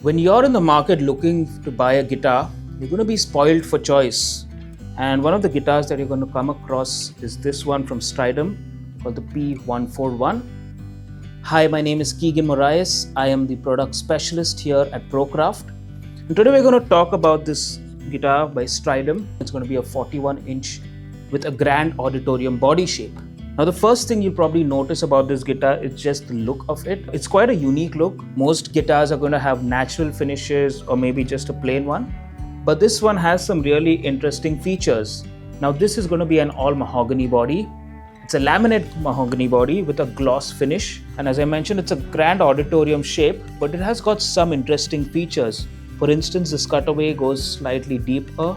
When you're in the market looking to buy a guitar, you're going to be spoiled for choice. And one of the guitars that you're going to come across is this one from Strydom called the P141. Hi, my name is Keegan Moraes. I am the product specialist here at ProCraft. And today we're going to talk about this guitar by Strydom. It's going to be a 41-inch with a Grand Auditorium body shape. Now, the first thing you'll probably notice about this guitar is just the look of it. It's quite a unique look. Most guitars are going to have natural finishes or maybe just a plain one. But this one has some really interesting features. Now, this is going to be an all mahogany body. It's a laminate mahogany body with a gloss finish. And as I mentioned, it's a Grand Auditorium shape, but it has got some interesting features. For instance, this cutaway goes slightly deeper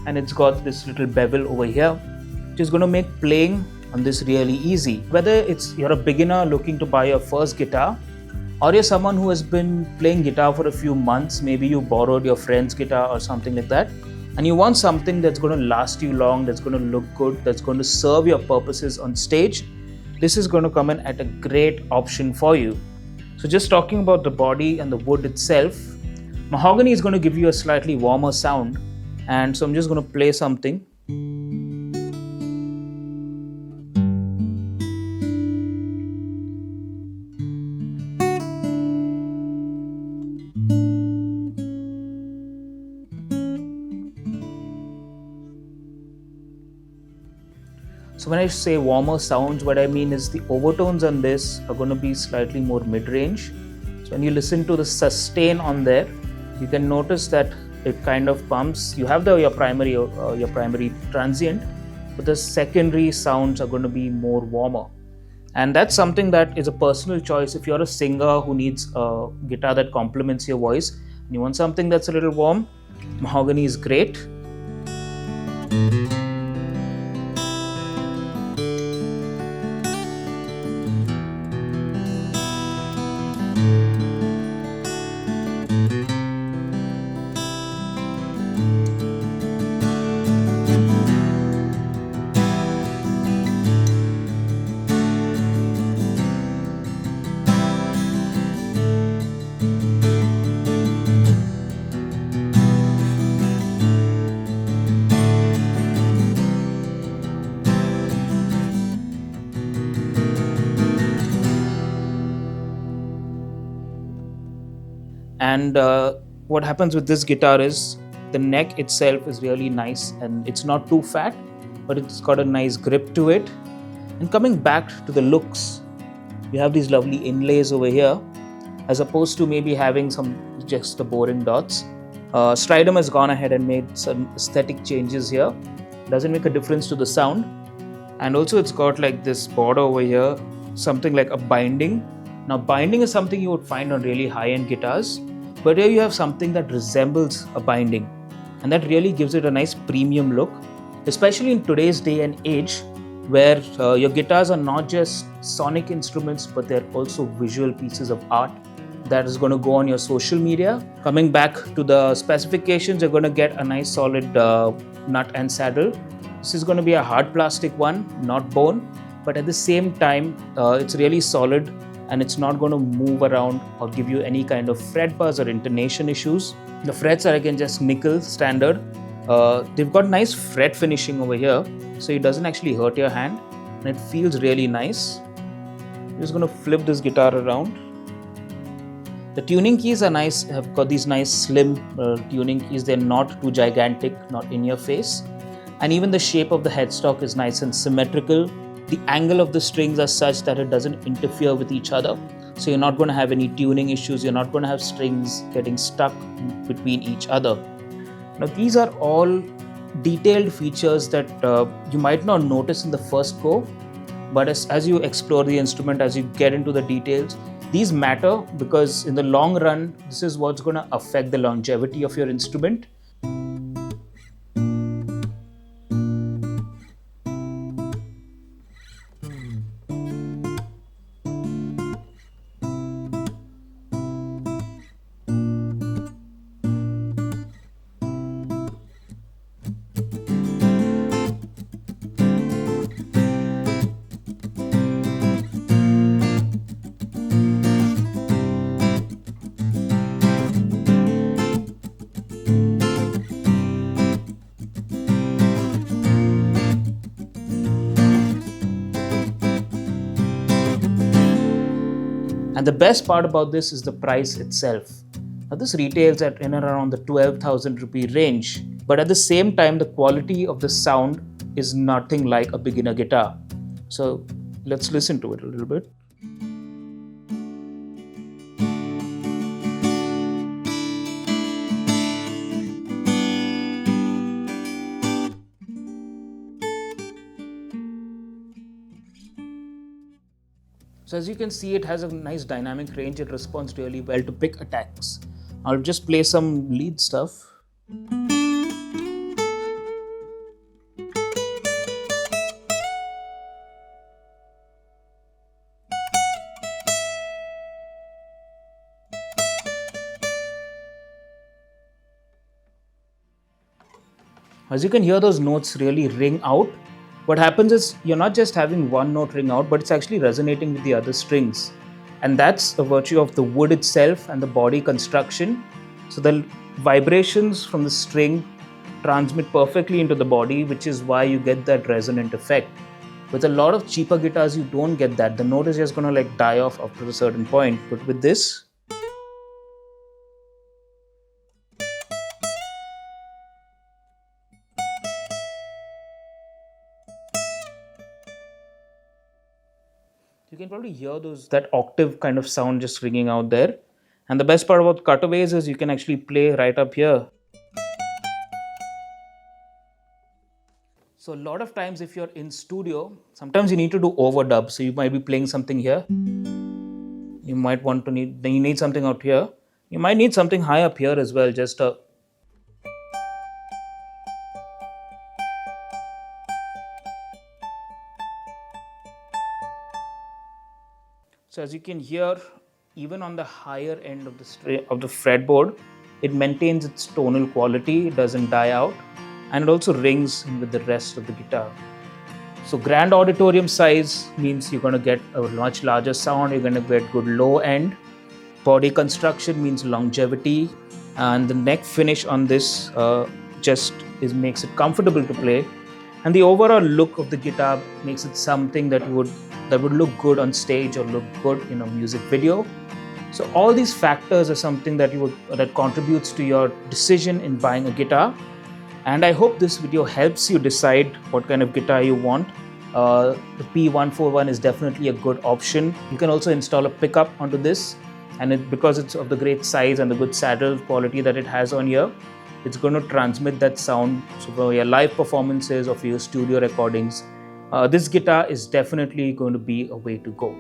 and it's got this little bevel over here, which is going to make playing on this really easy. Whether you're a beginner looking to buy your first guitar, or you're someone who has been playing guitar for a few months, maybe you borrowed your friend's guitar or something like that, and you want something that's going to last you long, that's going to look good, that's going to serve your purposes on stage, this is going to come in at a great option for you. So just talking about the body and the wood itself, mahogany is going to give you a slightly warmer sound, and so I'm just going to play something. So when I say warmer sounds, what I mean is the overtones on this are going to be slightly more mid-range. So when you listen to the sustain on there, you can notice that it kind of pumps. You have your primary transient, but the secondary sounds are going to be more warmer. And that's something that is a personal choice. If you're a singer who needs a guitar that complements your voice and you want something that's a little warm, mahogany is great. And what happens with this guitar is the neck itself is really nice and it's not too fat, but it's got a nice grip to it. And coming back to the looks, you have these lovely inlays over here, as opposed to maybe having just the boring dots. Strydom has gone ahead and made some aesthetic changes here. Doesn't make a difference to the sound. And also it's got like this border over here, something like a binding. Now, binding is something you would find on really high-end guitars, but here you have something that resembles a binding, and that really gives it a nice premium look, especially in today's day and age where your guitars are not just sonic instruments, but they're also visual pieces of art that is going to go on your social media. Coming back to the specifications, you're going to get a nice solid nut and saddle. This is going to be a hard plastic one, not bone, but at the same time, it's really solid and it's not going to move around or give you any kind of fret buzz or intonation issues. The frets are again just nickel standard. They've got nice fret finishing over here, so it doesn't actually hurt your hand and it feels really nice. I'm just going to flip this guitar around. The tuning keys are nice, have got these nice slim tuning keys. They're not too gigantic, not in your face. And even the shape of the headstock is nice and symmetrical. The angle of the strings are such that it doesn't interfere with each other. So you're not going to have any tuning issues. You're not going to have strings getting stuck between each other. Now, these are all detailed features that you might not notice in the first go, but as you explore the instrument, as you get into the details, these matter because in the long run, this is what's going to affect the longevity of your instrument. And the best part about this is the price itself. Now this retails at in and around the 12,000 rupee range, but at the same time the quality of the sound is nothing like a beginner guitar. So let's listen to it a little bit. So as you can see, it has a nice dynamic range. It responds really well to pick attacks. I'll just play some lead stuff. As you can hear, those notes really ring out. What happens is you're not just having one note ring out, but it's actually resonating with the other strings. And that's a virtue of the wood itself and the body construction. So the vibrations from the string transmit perfectly into the body, which is why you get that resonant effect. With a lot of cheaper guitars, you don't get that. The note is just going to like die off after a certain point. But with this, you can probably hear that octave kind of sound just ringing out there. And the best part about cutaways is you can actually play right up here. So a lot of times if you're in studio, sometimes you need to do overdub. So you might be playing something here. You might then you need something out here. You might need something high up here as well, just a So as you can hear, even on the higher end of the fretboard, it maintains its tonal quality, it doesn't die out, and it also rings in with the rest of the guitar. So Grand Auditorium size means you're going to get a much larger sound, you're going to get good low end. Body construction means longevity, and the neck finish on this makes it comfortable to play. And the overall look of the guitar makes it something that would look good on stage or look good in a music video. So all these factors are something that contributes to your decision in buying a guitar. And I hope this video helps you decide what kind of guitar you want. The P141 is definitely a good option. You can also install a pickup onto this, and because it's of the great size and the good saddle quality that it has on here, it's going to transmit that sound. So for your live performances or for your studio recordings, this guitar is definitely going to be a way to go.